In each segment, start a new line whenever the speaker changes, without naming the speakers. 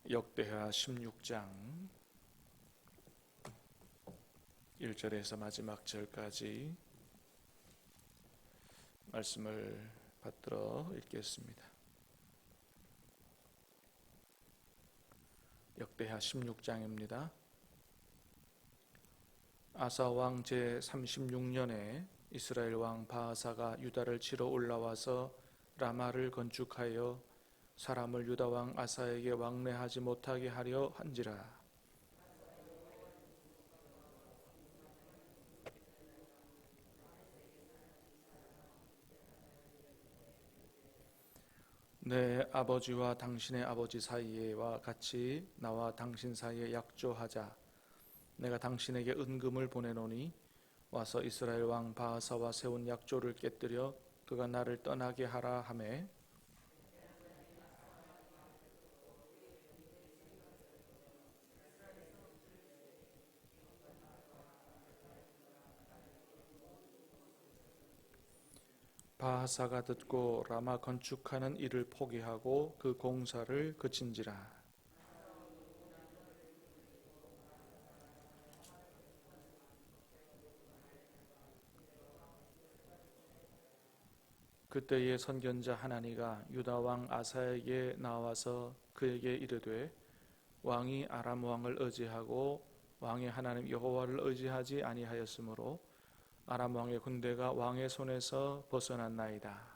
역대하 16장 1절에서 마지막 절까지 말씀을 받들어 읽겠습니다. 역대하 16장입니다. 아사 왕 제36년에 이스라엘 왕 바하사가 유다를 치러 올라와서 라마를 건축하여 사람을 유다 왕 아사에게 왕래하지 못하게 하려 한지라. 내 아버지와 당신의 아버지 사이에와 같이 나와 당신 사이에 약조하자. 내가 당신에게 은금을 보내노니 와서 이스라엘 왕 바하사와 세운 약조를 깨뜨려 그가 나를 떠나게 하라 하매, 바하사가 듣고 라마 건축하는 일을 포기하고 그 공사를 그친지라. 그때의 선견자 하나니가 유다 왕 아사에게 나와서 그에게 이르되, 왕이 아람 왕을 의지하고 왕의 하나님 여호와를 의지하지 아니하였으므로 아람 왕의 군대가 왕의 손에서 벗어났나이다.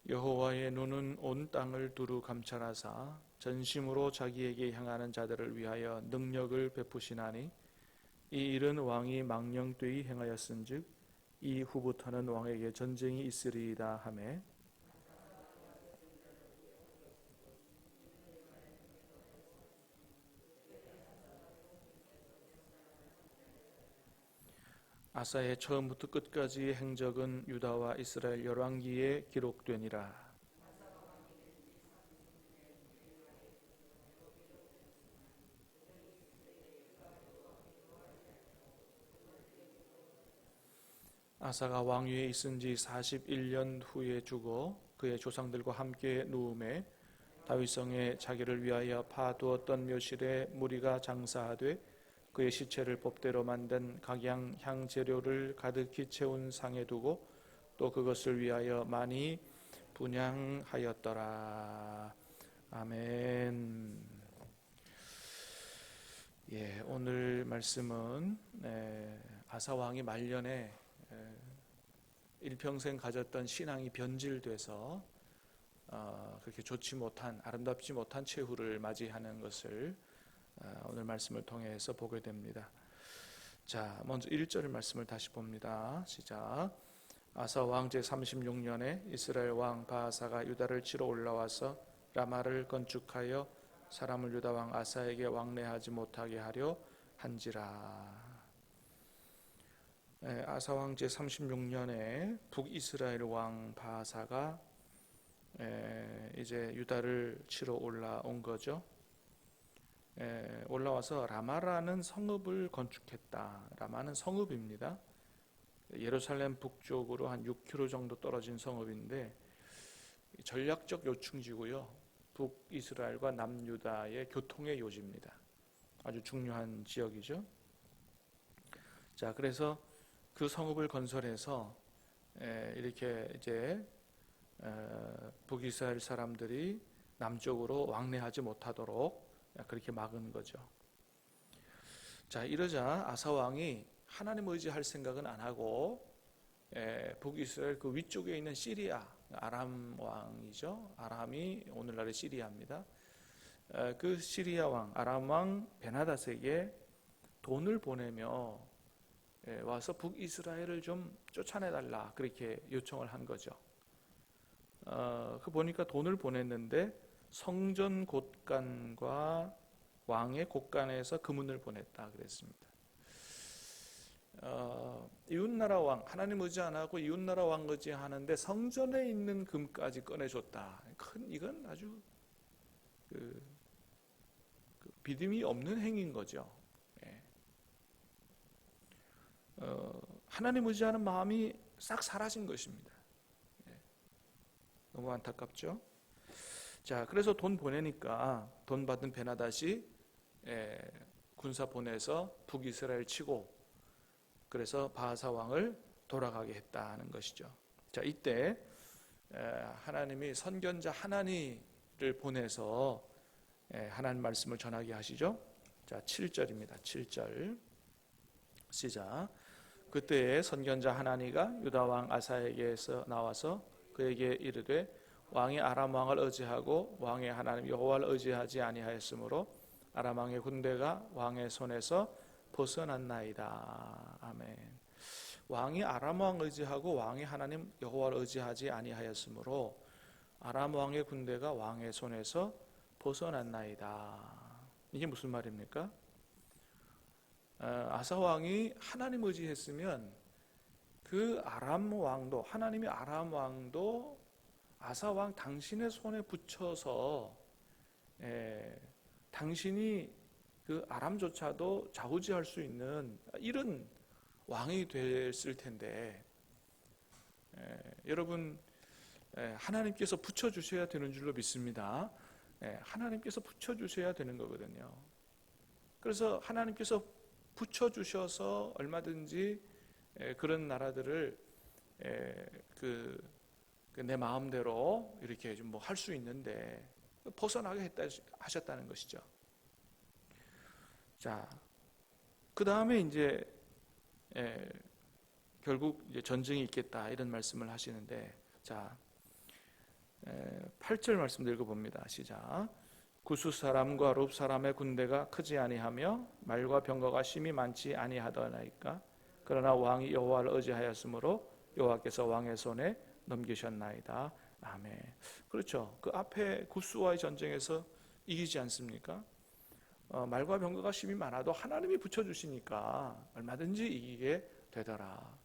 여호와의 눈은 온 땅을 두루 감찰하사 전심으로 자기에게 향하는 자들을 위하여 능력을 베푸시나니 이 일은 왕이 망령되이 행하였은즉 이후부터는 왕에게 전쟁이 있으리이다 하매, 아사의 처음부터 끝까지의 행적은 유다와 이스라엘 열왕기에 기록되니라. 아사가 왕위에 있은 지 41년 후에 죽어 그의 조상들과 함께 누움에 다윗성에 자기를 위하여 파두었던 묘실에 무리가 장사하되 그의 시체를 법대로 만든 각양 향재료를 가득히 채운 상에 두고 또 그것을 위하여 많이 분향하였더라. 아멘. 오늘 말씀은 아사 왕이 말년에 일평생 가졌던 신앙이 변질돼서 그렇게 좋지 못한, 아름답지 못한 최후를 맞이하는 것을 오늘 말씀을 통해서 보게 됩니다. 자, 먼저 1절 말씀을 다시 봅니다. 시작. 아사 왕 제36년에 이스라엘 왕 바하사가 유다를 치러 올라와서 라마를 건축하여 사람을 유다 왕 아사에게 왕래하지 못하게 하려 한지라. 아사 왕 제36년에 북이스라엘 왕 바하사가 이제 유다를 치러 올라온 거죠. 올라와서 라마라는 성읍을 건축했다. 라마는 성읍입니다. 예루살렘 북쪽으로 한 6km 정도 떨어진 성읍인데 전략적 요충지고요. 북이스라엘과 남유다의 교통의 요지입니다. 아주 중요한 지역이죠. 자, 그래서 그 성읍을 건설해서 이렇게 이제 북이스라엘 사람들이 남쪽으로 왕래하지 못하도록 그렇게 막은 거죠. 자, 이러자 아사 왕이 하나님 의지할 생각은 안 하고 북이스라엘 그 위쪽에 있는 시리아, 아람 왕이죠. 아람이 오늘날의 시리아입니다. 그 시리아 왕, 아람 왕 베나닷에게 돈을 보내며 와서 북이스라엘을 좀 쫓아내달라 그렇게 요청을 한 거죠. 그 보니까 돈을 보냈는데 성전 곳간과 왕의 곳간에서 금은을 보냈다 그랬습니다. 이웃나라 왕, 하나님 의지 안 하고 이웃나라 왕 의지하는데 성전에 있는 금까지 꺼내줬다. 이건 아주 그 믿음이 없는 행위인 거죠. 하나님 의지하는 마음이 싹 사라진 것입니다. 너무 안타깝죠? 자, 그래서 돈 보내니까 돈 받은 베나다시 군사 보내서 북이스라엘 치고, 그래서 바하사 왕을 돌아가게 했다는 것이죠. 자, 이때 하나님이 선견자 하나니를 보내서 하나님 말씀을 전하게 하시죠. 자, 7절입니다. 7절 시작. 그때에 선견자 하나니가 유다 왕 아사에게서 나와서 그에게 이르되 왕이 아람 왕을 의지하고 왕의 하나님 여호와를 의지하지 아니하였으므로 아람 왕의 군대가 왕의 손에서 벗어났나이다. 아멘. 왕이 아람 왕 의지하고 왕의 하나님 여호와를 의지하지 아니하였으므로 아람 왕의 군대가 왕의 손에서 벗어났나이다. 이게 무슨 말입니까? 아사 왕이 하나님 의지했으면 그 아람 왕도, 하나님이 아람 왕도 아사 왕 당신의 손에 붙여서 당신이 그 아람조차도 좌우지할 수 있는 이런 왕이 됐을 텐데, 여러분 하나님께서 붙여주셔야 되는 줄로 믿습니다. 하나님께서 붙여주셔야 되는 거거든요. 그래서 하나님께서 붙여주셔서 얼마든지 그런 나라들을 내 마음대로 이렇게 좀 뭐 할 수 있는데 벗어나게 하셨다는 것이죠. 자, 그 다음에 이제 결국 이제 전쟁이 있겠다 이런 말씀을 하시는데, 자, 8절 말씀 읽어봅니다. 시작. 구스 사람과 룹 사람의 군대가 크지 아니하며 말과 병거가 심히 많지 아니하더나이까. 그러나 왕이 여호와를 의지하였으므로 여호와께서 왕의 손에 넘기셨나이다. 아멘. 그렇죠. 그 앞에 구스와의 전쟁에서 이기지 않습니까? 말과 병거가 심히 많아도 하나님이 붙여주시니까 얼마든지 이기게 되더라.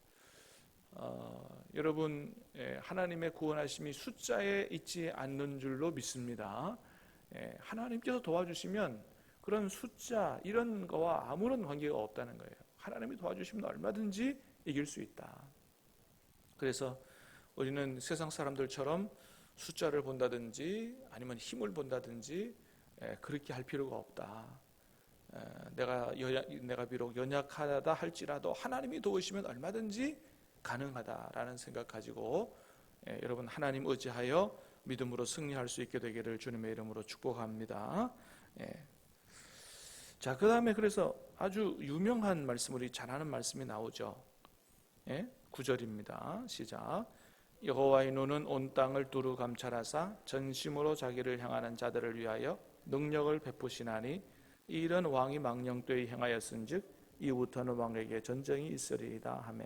여러분, 하나님의 구원하심이 숫자에 있지 않는 줄로 믿습니다. 하나님께서 도와주시면 그런 숫자 이런 거와 아무런 관계가 없다는 거예요. 하나님이 도와주시면 얼마든지 이길 수 있다. 그래서 우리는 세상 사람들처럼 숫자를 본다든지 아니면 힘을 본다든지 그렇게 할 필요가 없다. 내가 비록 연약하다 할지라도 하나님이 도우시면 얼마든지 가능하다라는 생각 가지고 여러분 하나님 의지하여 믿음으로 승리할 수 있게 되기를 주님의 이름으로 축복합니다. 자, 그 다음에 그래서 아주 유명한 말씀, 우리 잘 아는 말씀이 나오죠. 9절입니다. 시작. 여호와의 눈은 온 땅을 두루 감찰하사 전심으로 자기를 향하는 자들을 위하여 능력을 베푸시나니 이런 왕이 망령되이 행하였은즉 이후부터는 왕에게 전쟁이 있으리이다 하며,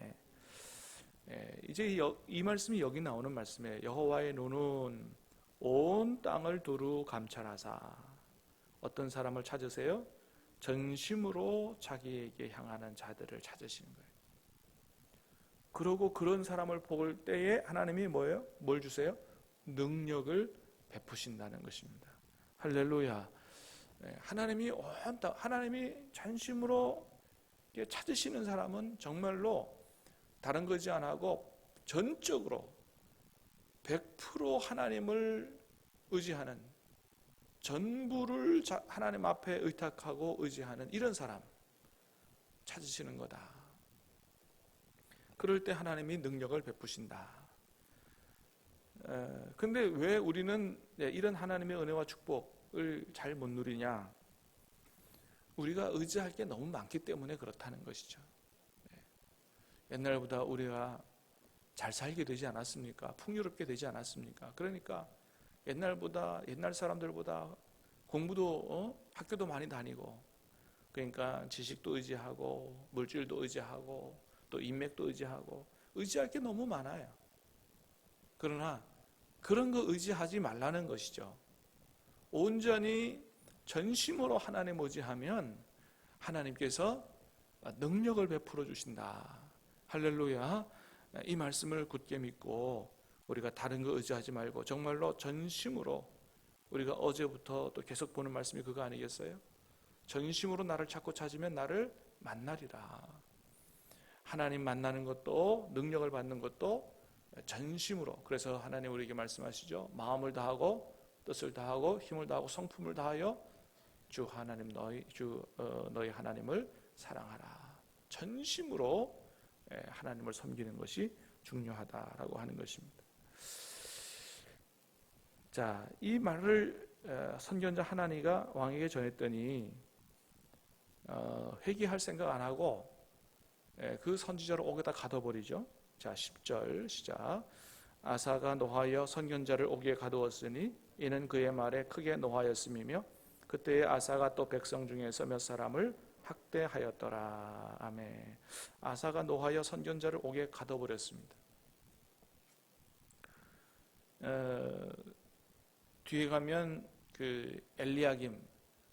이제 이 말씀이 여기 나오는 말씀이에요. 여호와의 눈은 온 땅을 두루 감찰하사, 어떤 사람을 찾으세요? 전심으로 자기에게 향하는 자들을 찾으시는 거예요. 그러고 그런 사람을 볼 때에 하나님이 뭐예요? 뭘 주세요? 능력을 베푸신다는 것입니다. 할렐루야. 하나님이 전심으로 찾으시는 사람은 정말로 다른 거지 안 하고 전적으로 100% 하나님을 의지하는, 전부를 하나님 앞에 의탁하고 의지하는 이런 사람 찾으시는 거다. 그럴 때 하나님이 능력을 베푸신다. 근데 왜 우리는 이런 하나님의 은혜와 축복을 잘 못 누리냐? 우리가 의지할 게 너무 많기 때문에 그렇다는 것이죠. 옛날보다 우리가 잘 살게 되지 않았습니까? 풍요롭게 되지 않았습니까? 그러니까 옛날 사람들보다 공부도 학교도 많이 다니고, 그러니까 지식도 의지하고 물질도 의지하고 또 인맥도 의지하고 의지할 게 너무 많아요. 그러나 그런 거 의지하지 말라는 것이죠. 온전히 전심으로 하나님 의지하면 하나님께서 능력을 베풀어 주신다. 할렐루야. 이 말씀을 굳게 믿고 우리가 다른 거 의지하지 말고 정말로 전심으로, 우리가 어제부터 또 계속 보는 말씀이 그거 아니겠어요? 전심으로 나를 찾고 찾으면 나를 만나리라. 하나님 만나는 것도 능력을 받는 것도 전심으로. 그래서 하나님 우리에게 말씀하시죠. 마음을 다하고 뜻을 다하고 힘을 다하고 성품을 다하여 주 하나님 너희 하나님을 사랑하라. 전심으로 하나님을 섬기는 것이 중요하다라고 하는 것입니다. 자, 이 말을 선견자 하나니가 왕에게 전했더니 회개할 생각 안 하고 그 선지자를 옥에다 가둬버리죠. 자, 10절 시작. 아사가 노하여 선견자를 옥에 가두었으니 이는 그의 말에 크게 노하였음이며 그때에 아사가 또 백성 중에서 몇 사람을 학대하였더라. 아멘. 아사가 노하여 선견자를 옥에 가둬버렸습니다. 뒤에 가면 그 엘리야김,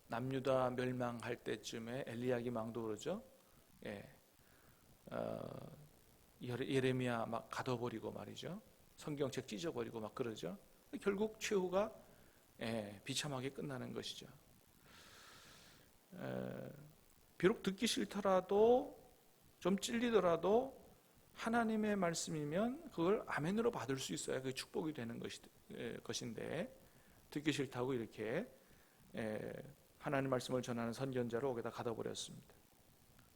남유다 멸망할 때쯤에 엘리야김 왕도 그러죠. 예레미야 막 가둬버리고 말이죠. 성경책 찢어버리고 막 그러죠. 결국 최후가 비참하게 끝나는 것이죠. 비록 듣기 싫더라도 좀 찔리더라도 하나님의 말씀이면 그걸 아멘으로 받을 수 있어야 그게 축복이 되는 것인데 듣기 싫다고 이렇게 하나님 말씀을 전하는 선견자를 옥에다 가둬버렸습니다.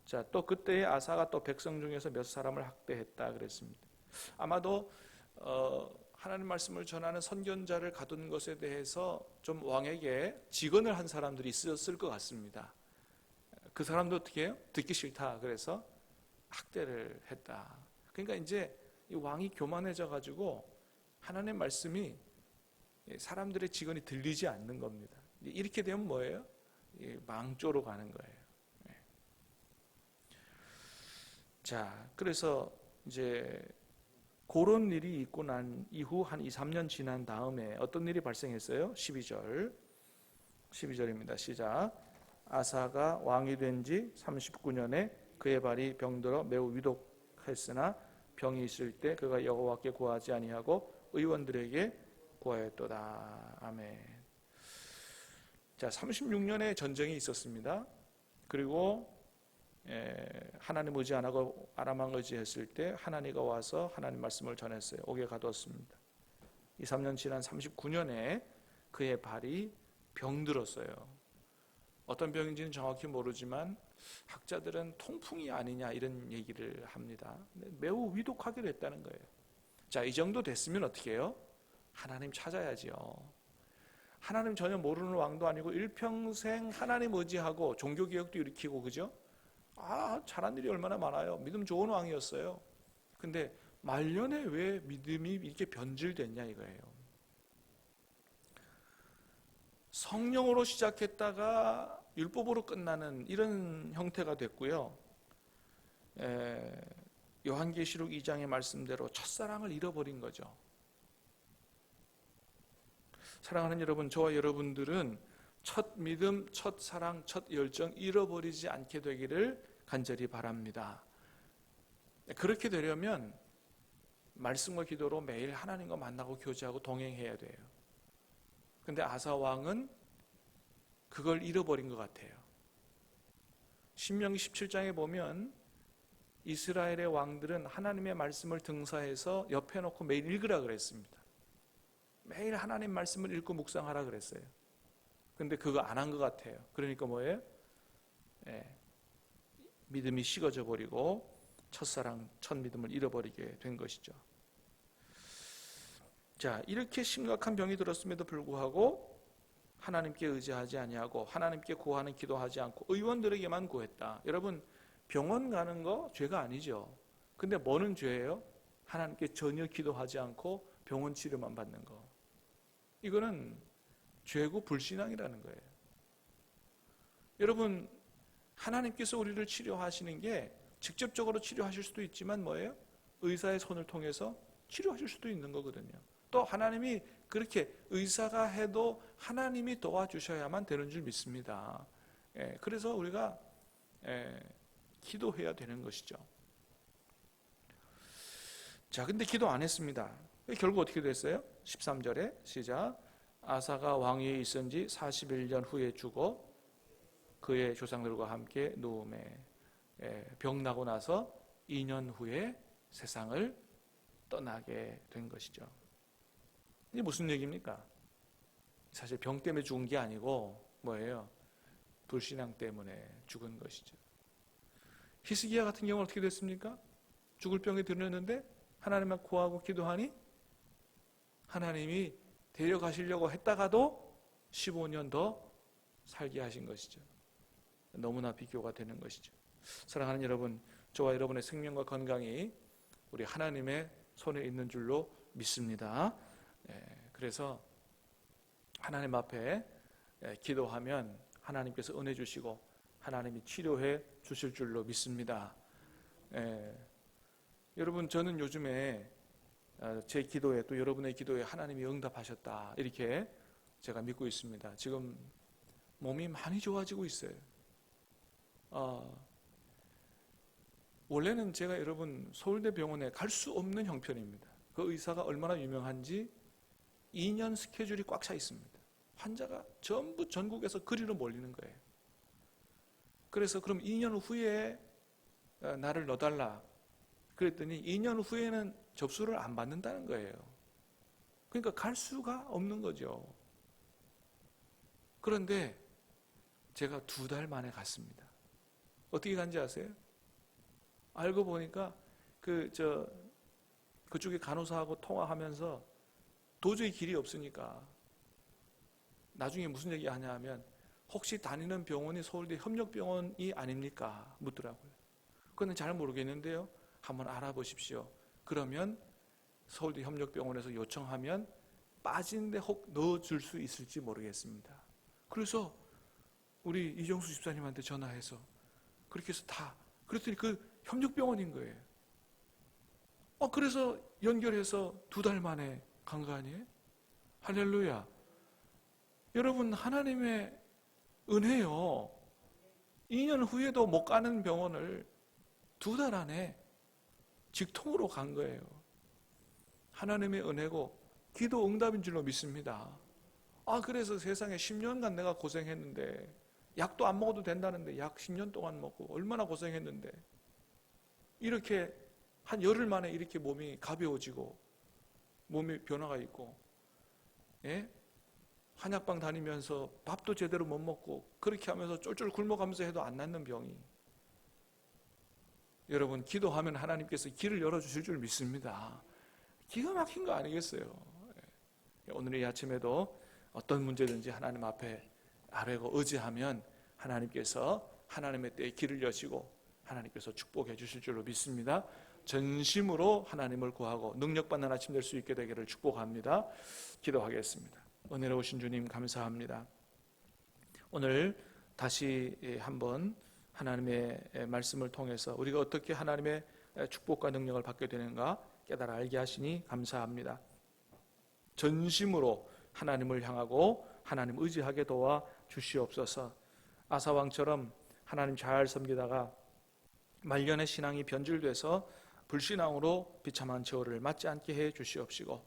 자, 또 그때에 아사가 또 백성 중에서 몇 사람을 학대했다 그랬습니다. 아마도 하나님 말씀을 전하는 선견자를 가둔 것에 대해서 좀 왕에게 직언을 한 사람들이 있었을 것 같습니다. 그 사람도 어떻게 해요? 듣기 싫다 그래서 학대를 했다. 그러니까 이제 이 왕이 교만해져 가지고 하나님의 말씀이 사람들의 직언이 들리지 않는 겁니다. 이렇게 되면 뭐예요? 망조로 가는 거예요. 자, 그래서 이제 그런 일이 있고 난 이후 한 2, 3년 지난 다음에 어떤 일이 발생했어요? 12절입니다. 시작. 아사가 왕이 된 지 39년에 그의 발이 병들어 매우 위독했으나 병이 있을 때 그가 여호와께 구하지 아니하고 의원들에게 구하였도다. 아멘. 자, 36년의 전쟁이 있었습니다. 그리고 하나님 의지 안 하고 아람 왕 의지했을 때 하나님가 와서 하나님 말씀을 전했어요. 옥에 가두었습니다. 2, 3년 지난 39년에 그의 발이 병들었어요. 어떤 병인지는 정확히 모르지만 학자들은 통풍이 아니냐 이런 얘기를 합니다. 매우 위독하게 됐다는 거예요. 자, 이 정도 됐으면 어떻게 해요? 하나님 찾아야지요. 하나님 전혀 모르는 왕도 아니고 일평생 하나님 의지하고 종교개혁도 일으키고 그죠? 잘한 일이 얼마나 많아요. 믿음 좋은 왕이었어요. 근데 말년에 왜 믿음이 이렇게 변질됐냐 이거예요. 성령으로 시작했다가 율법으로 끝나는 이런 형태가 됐고요. 요한계시록 2장의 말씀대로 첫사랑을 잃어버린 거죠. 사랑하는 여러분, 저와 여러분들은 첫 믿음, 첫 사랑, 첫 열정 잃어버리지 않게 되기를 간절히 바랍니다. 그렇게 되려면 말씀과 기도로 매일 하나님과 만나고 교제하고 동행해야 돼요. 근데 아사 왕은 그걸 잃어버린 것 같아요. 신명기 17장에 보면 이스라엘의 왕들은 하나님의 말씀을 등사해서 옆에 놓고 매일 읽으라 그랬습니다. 매일 하나님 말씀을 읽고 묵상하라 그랬어요. 근데 그거 안 한 것 같아요. 그러니까 뭐예요? 믿음이 식어져 버리고 첫사랑, 첫 믿음을 잃어버리게 된 것이죠. 자, 이렇게 심각한 병이 들었음에도 불구하고 하나님께 의지하지 아니하고 하나님께 구하는 기도하지 않고 의원들에게만 구했다. 여러분, 병원 가는 거 죄가 아니죠. 근데 뭐는 죄예요? 하나님께 전혀 기도하지 않고 병원 치료만 받는 거. 이거는 죄고 불신앙이라는 거예요. 여러분, 하나님께서 우리를 치료하시는 게 직접적으로 치료하실 수도 있지만 뭐예요? 의사의 손을 통해서 치료하실 수도 있는 거거든요. 또 하나님이 그렇게 의사가 해도 하나님이 도와주셔야만 되는 줄 믿습니다. 그래서 우리가 기도해야 되는 것이죠. 자, 근데 기도 안 했습니다. 결국 어떻게 됐어요? 13절에 시작. 아사가 왕위에 있은 지 41년 후에 죽어 그의 조상들과 함께 누움에 병나고 나서 2년 후에 세상을 떠나게 된 것이죠. 이게 무슨 얘기입니까? 사실 병 때문에 죽은 게 아니고 뭐예요? 불신앙 때문에 죽은 것이죠. 히스기야 같은 경우는 어떻게 됐습니까? 죽을 병에 들었는데 하나님만 구하고 기도하니 하나님이 데려가시려고 했다가도 15년 더 살게 하신 것이죠. 너무나 비교가 되는 것이죠. 사랑하는 여러분, 저와 여러분의 생명과 건강이 우리 하나님의 손에 있는 줄로 믿습니다. 그래서 하나님 앞에 기도하면 하나님께서 은혜 주시고 하나님이 치료해 주실 줄로 믿습니다. 여러분, 저는 요즘에 제 기도에 또 여러분의 기도에 하나님이 응답하셨다 이렇게 제가 믿고 있습니다. 지금 몸이 많이 좋아지고 있어요. 원래는 제가 여러분 서울대 병원에 갈 수 없는 형편입니다. 그 의사가 얼마나 유명한지 2년 스케줄이 꽉 차 있습니다. 환자가 전부 전국에서 그리로 몰리는 거예요. 그래서 그럼 2년 후에 나를 넣어달라 그랬더니 2년 후에는 접수를 안 받는다는 거예요. 그러니까 갈 수가 없는 거죠. 그런데 제가 2달 만에 갔습니다. 어떻게 간지 아세요? 알고 보니까 그쪽에 간호사하고 통화하면서 도저히 길이 없으니까 나중에 무슨 얘기 하냐 하면 혹시 다니는 병원이 서울대 협력병원이 아닙니까? 묻더라고요. 그건 잘 모르겠는데요. 한번 알아보십시오. 그러면 서울대 협력병원에서 요청하면 빠진데 혹 넣어줄 수 있을지 모르겠습니다. 그래서 우리 이정수 집사님한테 전화해서 그렇게 해서 그랬더니 그 협력병원인 거예요. 그래서 연결해서 2달 만에 간 거 아니에요? 할렐루야. 여러분, 하나님의 은혜요. 2년 후에도 못 가는 병원을 2달 안에 직통으로 간 거예요. 하나님의 은혜고 기도 응답인 줄로 믿습니다. 그래서 세상에 10년간 내가 고생했는데 약도 안 먹어도 된다는데 약 10년 동안 먹고 얼마나 고생했는데 이렇게 한 열흘 만에 이렇게 몸이 가벼워지고 몸에 변화가 있고 한약방 다니면서 밥도 제대로 못 먹고 그렇게 하면서 쫄쫄 굶어가면서 해도 안 낫는 병이, 여러분 기도하면 하나님께서 길을 열어주실 줄 믿습니다. 기가 막힌 거 아니겠어요? 오늘 이 아침에도 어떤 문제든지 하나님 앞에 아뢰고 의지하면 하나님께서 하나님의 때에 길을 여시고 하나님께서 축복해 주실 줄로 믿습니다. 전심으로 하나님을 구하고 능력받는 아침 될 수 있게 되기를 축복합니다. 기도하겠습니다. 은혜로우신 주님 감사합니다. 오늘 다시 한번 하나님의 말씀을 통해서 우리가 어떻게 하나님의 축복과 능력을 받게 되는가 깨달아 알게 하시니 감사합니다. 전심으로 하나님을 향하고 하나님 의지하게 도와 주시옵소서. 아사왕처럼 하나님 잘 섬기다가 말년의 신앙이 변질돼서 불신앙으로 비참한 저를 맞지 않게 해 주시옵시고,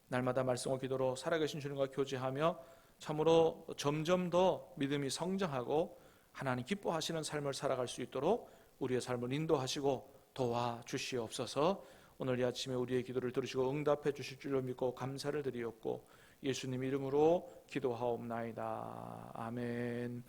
날마다 말씀과 기도로 살아계신 주님과 교제하며 참으로 점점 더 믿음이 성장하고 하나님 기뻐하시는 삶을 살아갈 수 있도록 우리의 삶을 인도하시고 도와주시옵소서. 오늘 이 아침에 우리의 기도를 들으시고 응답해 주실 줄로 믿고 감사를 드리옵고 예수님 이름으로 기도하옵나이다. 아멘.